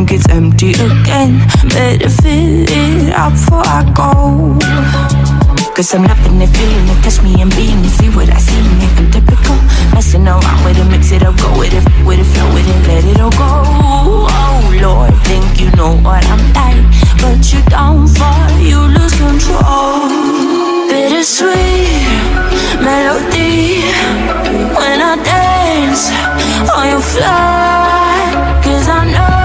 think it's empty again. Better fill it up before I go. Cause I'm loving it, feeling it, catch me and being it. See what I see in it, I'm typical. Messing around with it, mix it up, go with it, flow with it, let it all go. Oh Lord, think you know what I'm like, but you don't fall, you lose control. Bittersweet melody when I dance on your fly. Cause I know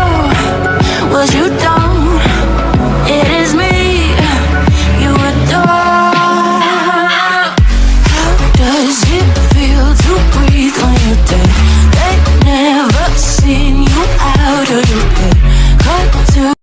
what you don't, it is me you adore. How does it feel to breathe when you're dead? They never seen you out of your bed. Cut to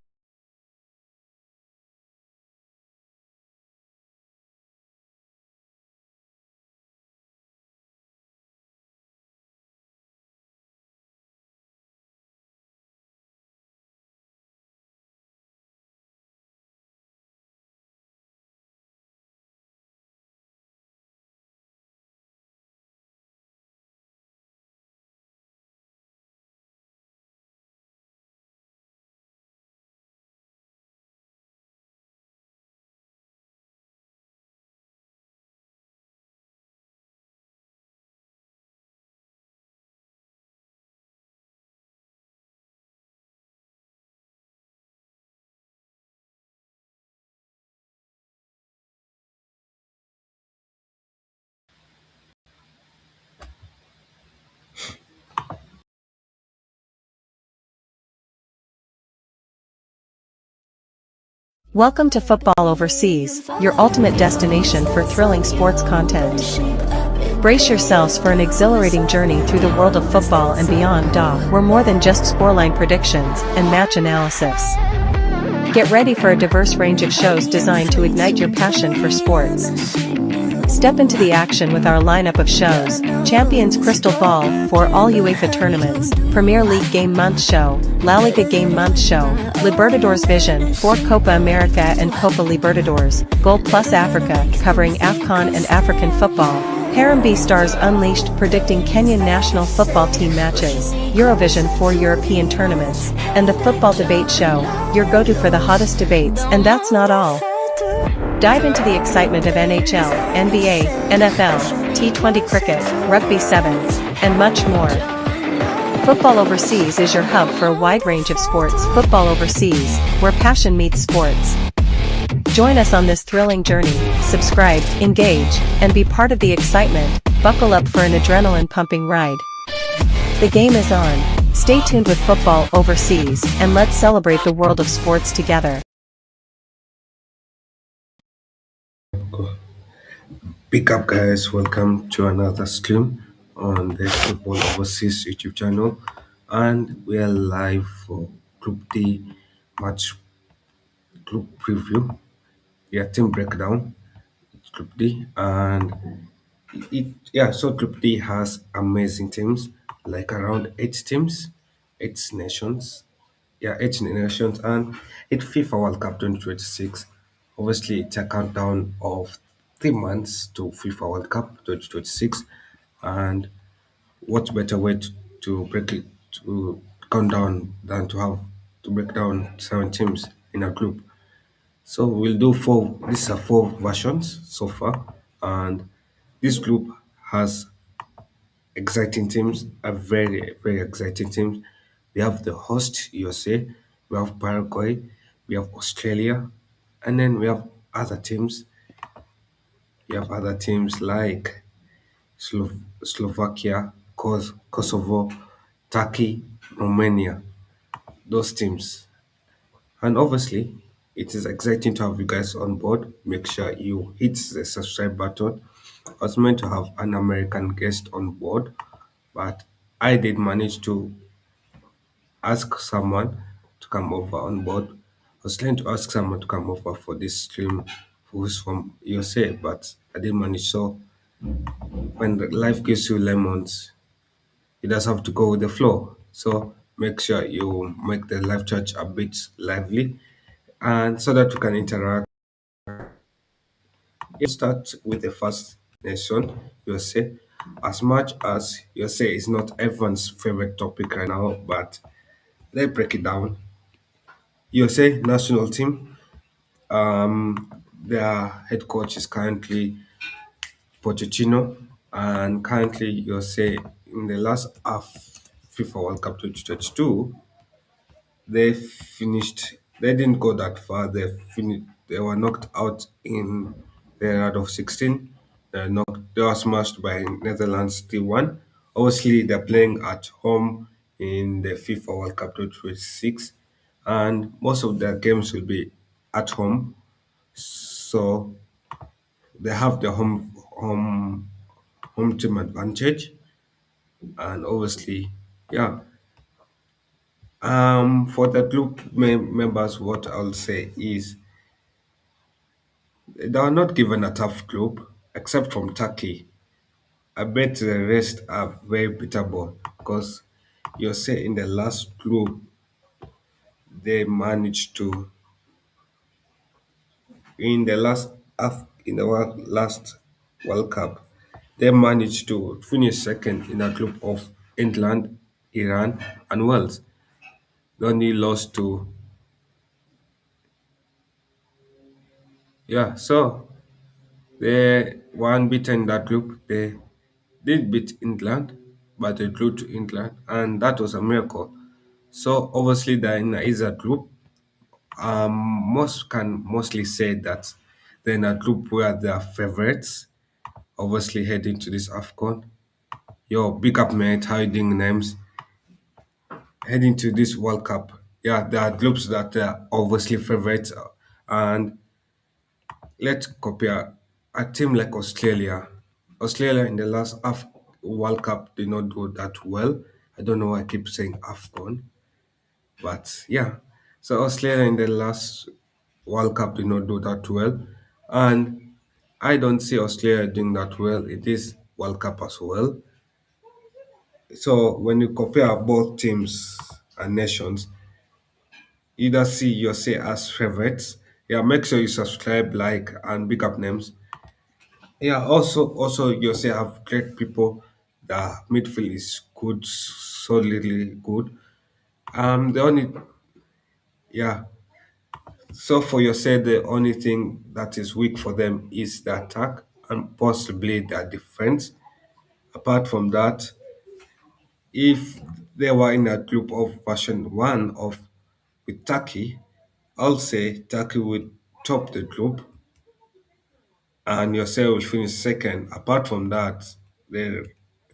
Welcome to Football Overseas, your ultimate destination for thrilling sports content. Brace yourselves for an exhilarating journey through the world of football and beyond. We're more than just scoreline predictions and match analysis. Get ready for a diverse range of shows designed to ignite your passion for sports. Step into the action with our lineup of shows: Champions Crystal Ball for all UEFA tournaments, Premier League Game Month Show, La Liga Game Month Show, Libertadores Vision for Copa America and Copa Libertadores, Goal Plus Africa covering AFCON and African football, Harem B Stars Unleashed predicting Kenyan national football team matches, Eurovision for European tournaments, and the Football Debate Show, your go-to for the hottest debates. And that's not all. Dive into the excitement of NHL, NBA, NFL, T20 cricket, rugby sevens, and much more. Football Overseas is your hub for a wide range of sports. Football Overseas, where passion meets sports. Join us on this thrilling journey, subscribe, engage, and be part of the excitement. Buckle up for an adrenaline-pumping ride. The game is on. Stay tuned with Football Overseas, and let's celebrate the world of sports together. Pick up, guys. Welcome to another stream on the Football Overseas YouTube channel, and we are live for Group D match group preview. Yeah, team breakdown. Group D, and so Group D has amazing teams, like around 8 teams, 8 nations. Yeah, 8 nations, and it's FIFA World Cup 2026. Obviously, it's a countdown of 3 months to FIFA World Cup 2026, and what better way to break it to count down than to have to break down 7 teams in a group. So we'll do four. These are 4 versions so far, and this group has exciting teams, a very exciting teams. We have the host USA, we have Paraguay, we have Australia, and then we have other teams. We have other teams like Slovakia, Kosovo, Turkey, Romania. Those teams. And obviously, it is exciting to have you guys on board. Make sure you hit the subscribe button. I was meant to have an American guest on board, but I did manage to ask someone to come over on board. I was trying to ask someone to come over for this stream who's from USA, but I didn't manage. So when life gives you lemons, you just have to go with the flow. So make sure you make the live chat a bit lively, and so that we can interact. Let's start with the first nation, USA. As much as USA is not everyone's favorite topic right now, but let's break it down. USA national team. Their head coach is currently Pochettino, and currently USA in the last half FIFA World Cup 2022, they finished. They didn't go that far. They finished. They were knocked out in the round of 16. They were smashed by Netherlands 3-1. Obviously, they're playing at home in the FIFA World Cup 2026, and most of their games will be at home. So they have the home team advantage, and obviously, yeah. For the group members, what I'll say is they are not given a tough group, except from Turkey. I bet the rest are very beatable because you say in the last group they managed to in the last World Cup they managed to finish second in a group of England, Iran, and Wales. They only lost to yeah. So they were unbeaten in that group. They did beat England, but they drew to England, and that was a miracle. So obviously they're in a easier group. Most can mostly say that they're in a group where they are favorites, obviously heading to this AFCON. Yo, big up mate, how you doing names? Heading to this World Cup. Yeah, there are groups that are obviously favorites, and let's compare a team like Australia. Australia in the last World Cup did not do that well. I don't know why I keep saying AFCON, but yeah. So Australia in the last World Cup did not do that well. And I don't see Australia doing that well in this World Cup as well. So when you compare both teams and nations, either see USA as favorites. Yeah, make sure you subscribe, like, and big up names. Yeah, also you say have great people. The midfield is good, solidly good. The only yeah. So for you say the only thing that is weak for them is the attack and possibly their defense. Apart from that, if they were in a group of version one of with Turkey, I'll say Turkey would top the group and yourself will finish second. Apart from that, the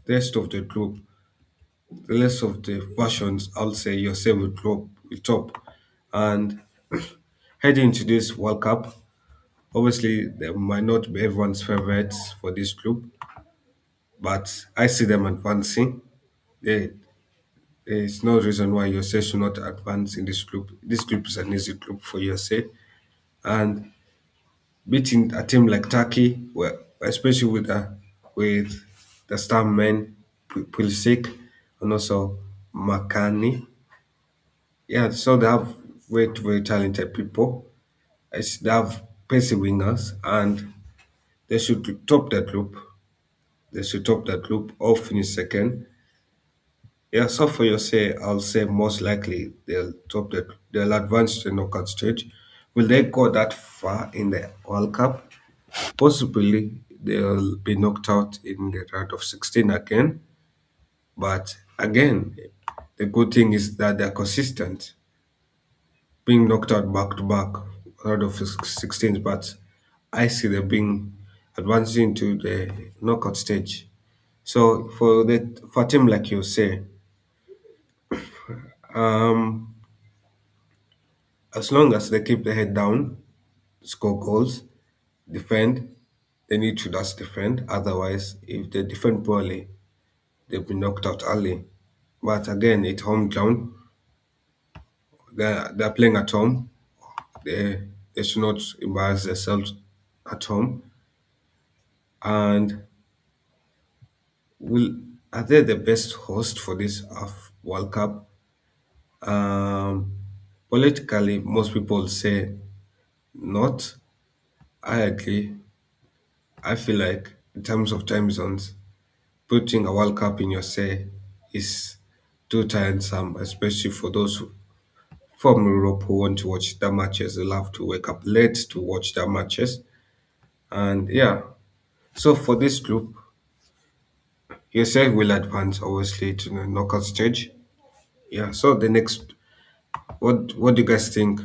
rest of the group the rest of the versions, I'll say yourself will top. And heading into this World Cup, obviously they might not be everyone's favorites for this group, but I see them advancing. There is no reason why USA should not advance in this group. This group is an easy group for USA. And beating a team like Turkey, especially with the star men Pulisic and also Makani, yeah, so they have very talented people. They have pacey wingers, and they should top that group. They should top that group or finish second. Yeah, so for your say, I'll say most likely they'll top that. They'll advance to the knockout stage. Will they go that far in the World Cup? Possibly they'll be knocked out in the round of 16 again. But again, the good thing is that they're consistent. Being knocked out back to back out of 16, but I see them being advancing to the knockout stage. So for a team like you say, um, as long as they keep their head down, score goals, defend, they need to just defend. Otherwise, if they defend poorly, they'll be knocked out early. But again, it's home ground. They're playing at home. They should not embarrass themselves at home. And will are they the best host for this World Cup? Um, Politically, most people say not. I agree. I feel like in terms of time zones, putting a World Cup in your say is too tiresome, especially from Europe who want to watch the matches. They'll have to wake up late to watch the matches. And yeah, so for this group, USA will advance obviously to the knockout stage. Yeah, so the next, what do you guys think?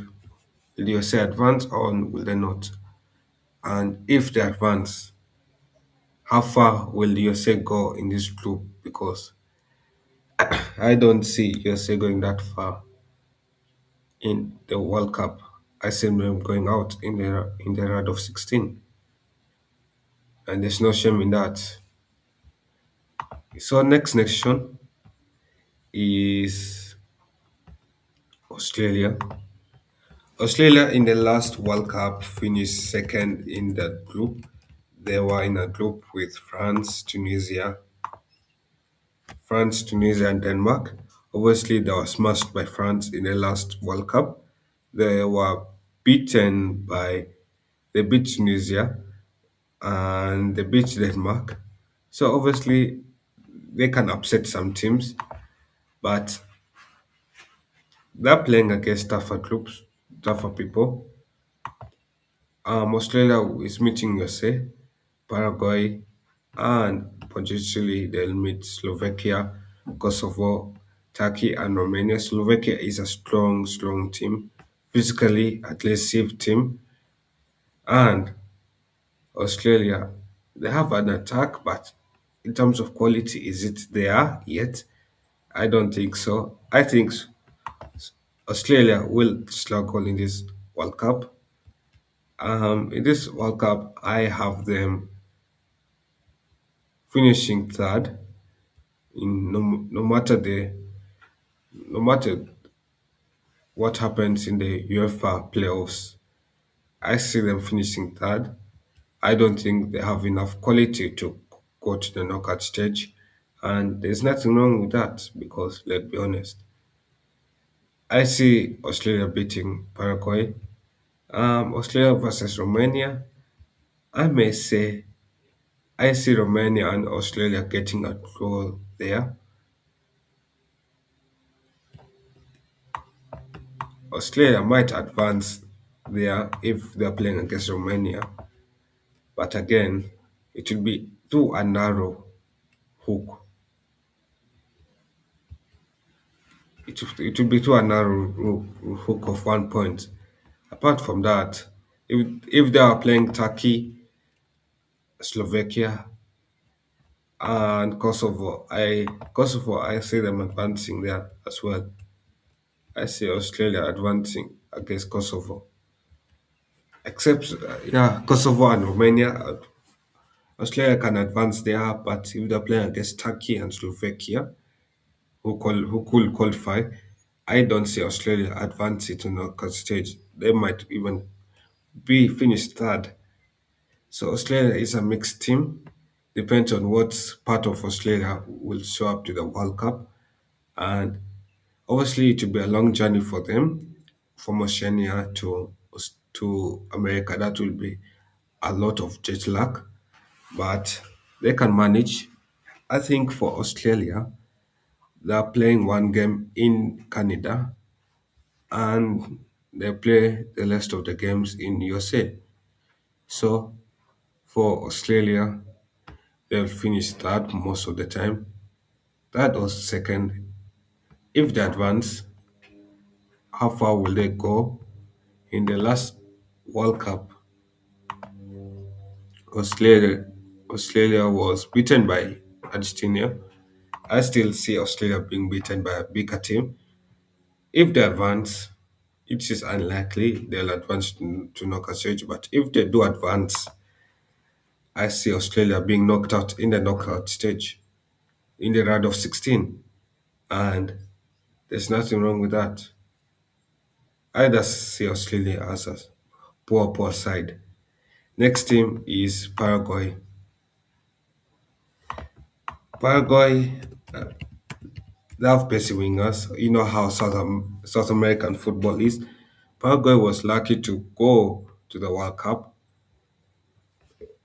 Will USA advance or will they not? And if they advance, how far will USA go in this group? Because I don't see USA going that far in the World Cup. I see them going out in the round of 16, and there's no shame in that. So next nation is Australia. Australia in the last World Cup finished second in that group. They were in a group with France, Tunisia, and Denmark. Obviously, they were smashed by France in the last World Cup. They were beaten by they beat Tunisia and they beat Denmark. So obviously, they can upset some teams, but they're playing against tougher groups, tougher people. Australia is meeting USA, Paraguay, and potentially they'll meet Slovakia, Kosovo, Turkey, and Romania. Slovakia is a strong, strong team, physically aggressive team, and Australia they have an attack, but in terms of quality, is it there yet? I don't think so. I think Australia will struggle in this World Cup. In this World Cup, I have them finishing third in no matter what happens in the UEFA playoffs. I see them finishing third. I don't think they have enough quality to go to the knockout stage, and there's nothing wrong with that because let's be honest. I see Australia beating Paraguay. Australia versus Romania. I may say I see Romania and Australia getting a draw there. Australia might advance there if they're playing against Romania, but again, it will be too a narrow hook. It will be too a narrow hook of 1 point. Apart from that, if they are playing Turkey, Slovakia, and Kosovo, I see them advancing there as well. I see Australia advancing against Kosovo. Except, yeah, Kosovo and Romania, Australia can advance there, but if they're playing against Turkey and Slovakia, who could qualify, I don't see Australia advancing to knockout stage. They might even be finished third. So Australia is a mixed team. Depends on what part of Australia will show up to the World Cup, and obviously it will be a long journey for them from Oceania to America. That will be a lot of jet lag, but they can manage. I think for Australia, they are playing one game in Canada and they play the rest of the games in USA. So for Australia, they'll finish third most of the time. Third or second. If they advance, how far will they go? In the last World Cup, Australia Australia was beaten by Argentina. I still see Australia being beaten by a bigger team. If they advance, it is unlikely they'll advance to knockout stage, but if they do advance, I see Australia being knocked out in the knockout stage in the round of 16. And there's nothing wrong with that. I just see Australia as a poor, poor side. Next team is Paraguay. Paraguay, they have pacey wingers. You know how South American football is. Paraguay was lucky to go to the World Cup.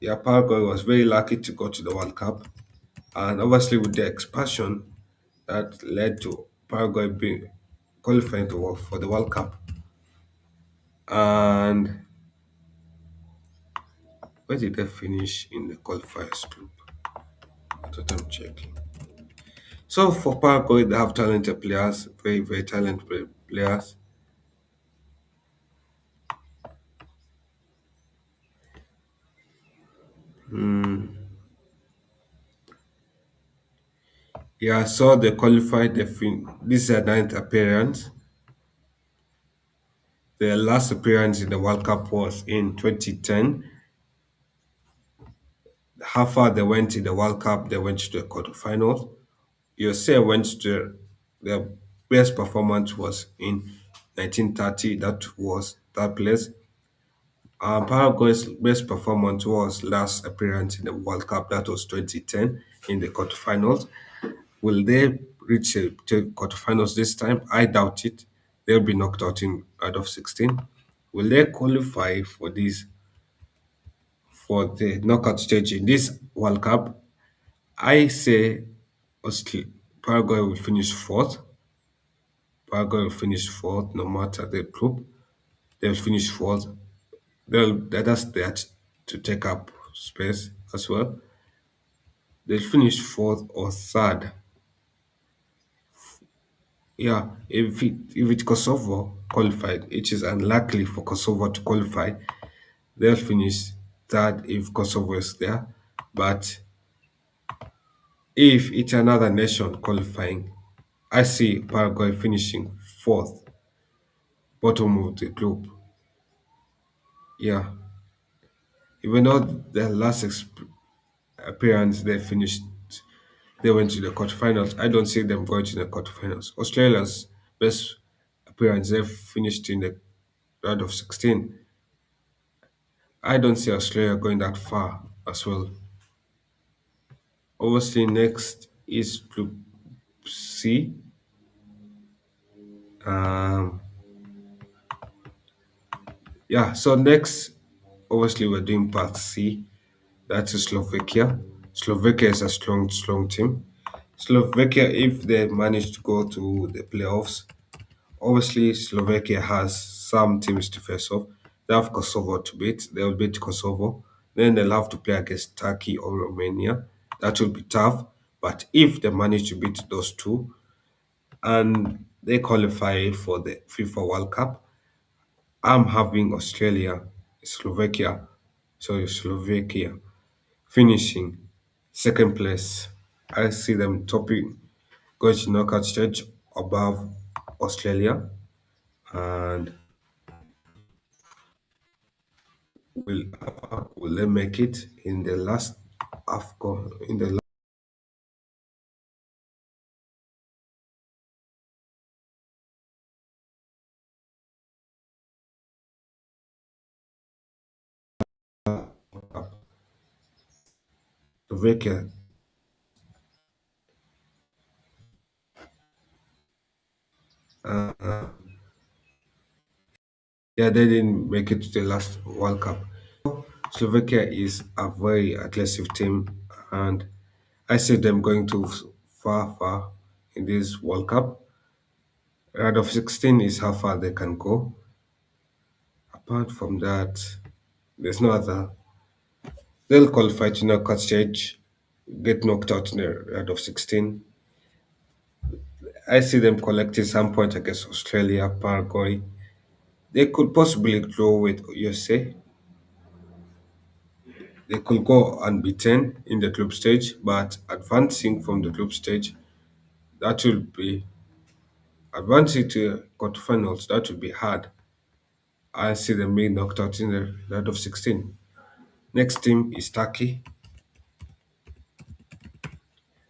Yeah, Paraguay was very lucky to go to the World Cup. And obviously, with the expansion that led to Paraguay qualifying for the World Cup. And where did they finish in the qualifiers group? That's what I'm checking. So for Paraguay, they have talented players, very, very talented players. Yeah, so they qualified. This is their ninth appearance. Their last appearance in the World Cup was in 2010. How far they went in the World Cup, they went to the quarterfinals. USA went to their best performance was in 1930. That was that place. Paraguay's best performance was last appearance in the World Cup. That was 2010 in the quarterfinals. Will they reach the quarterfinals this time? I doubt it. They'll be knocked out in out of 16. Will they qualify for the knockout stage in this World Cup? I say Paraguay will finish fourth. Paraguay will finish fourth no matter the group. They'll finish fourth. That's there to take up space as well. They'll finish fourth or third. Yeah, if Kosovo qualified, it is unlikely for Kosovo to qualify. They'll finish third if Kosovo is there. But if it's another nation qualifying, I see Paraguay finishing fourth, bottom of the group. Yeah, even though their last appearance they went to the quarterfinals. I don't see them going to the quarterfinals. Australia's best appearance, they finished in the round of 16. I don't see Australia going that far as well. Obviously, next is Group C. Um, yeah, so next, obviously, we're doing Part C. That is Slovakia. Slovakia is a strong, strong team. Slovakia, if they manage to go to the playoffs, obviously Slovakia has some teams to face off. They have Kosovo to beat. They'll beat Kosovo. Then they'll have to play against Turkey or Romania. That will be tough. But if they manage to beat those two and they qualify for the FIFA World Cup, I'm having Slovakia finishing second place. I see them topping, going to knockout stage above Australia, and will will they make it in the last AFCON in the last Slovakia? Yeah, they didn't make it to the last World Cup. Slovakia is a very aggressive team, and I see them going to far, far in this World Cup. Round of 16 is how far they can go. Apart from that, there's no other. They'll qualify to knockout stage, get knocked out in the round of 16. I see them collecting some points against Australia, Paraguay. They could possibly draw with USA. They could go unbeaten in the group stage, but advancing from the group stage, that will be advancing to quarterfinals. That will be hard. I see them being knocked out in the round of 16. Next team is Turkey.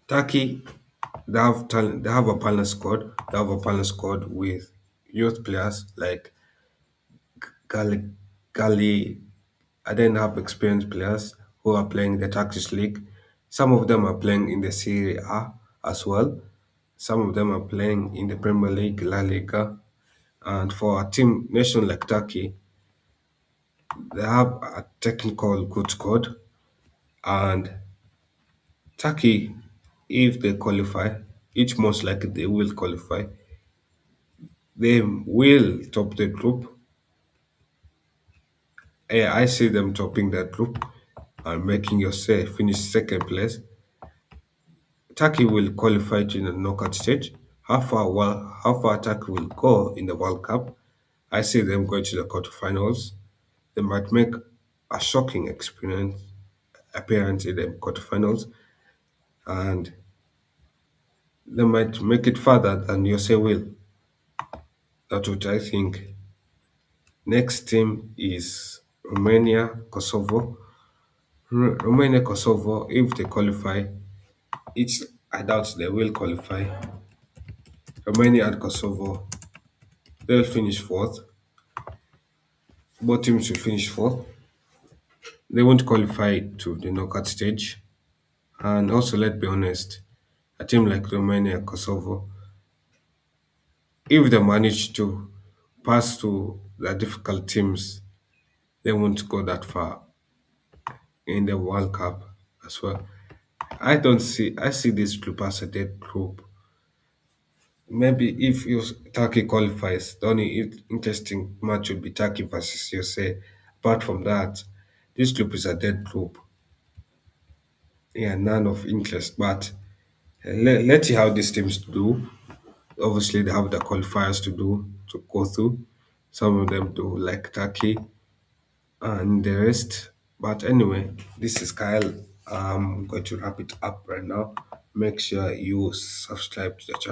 Turkey, they have talent. They have a balanced squad. They have a balanced squad with youth players like Gali. Gali. I then have experienced players who are playing the Turkish league. Some of them are playing in the Serie A as well. Some of them are playing in the Premier League, La Liga. And for a team nation like Turkey, they have a technical good squad. And Turkey, if they qualify, it's most likely they will qualify. They will top the group. I see them topping that group and making yourself finish second place. Turkey will qualify to the knockout stage. How far Turkey will go in the World Cup? I see them going to the quarterfinals. They might make a shocking experience appearance in the quarterfinals, and they might make it further than USA will. That's what I think. Next team is Romania, Kosovo. Romania, Kosovo, if they qualify, it's I doubt they will qualify. Romania and Kosovo, they'll finish fourth. Both teams will finish fourth. They won't qualify to the knockout stage. And also, let's be honest, a team like Romania, Kosovo, if they manage to pass to the difficult teams, they won't go that far in the World Cup as well. I see this group as a dead group. Maybe if Turkey qualifies, the only interesting match would be Turkey versus USA. Apart from that, this group is a dead group. Yeah, none of interest. But let's see how these teams do. Obviously, they have the qualifiers to go through. Some of them do, like Turkey and the rest. But anyway, this is Kyle. I'm going to wrap it up right now. Make sure you subscribe to the channel.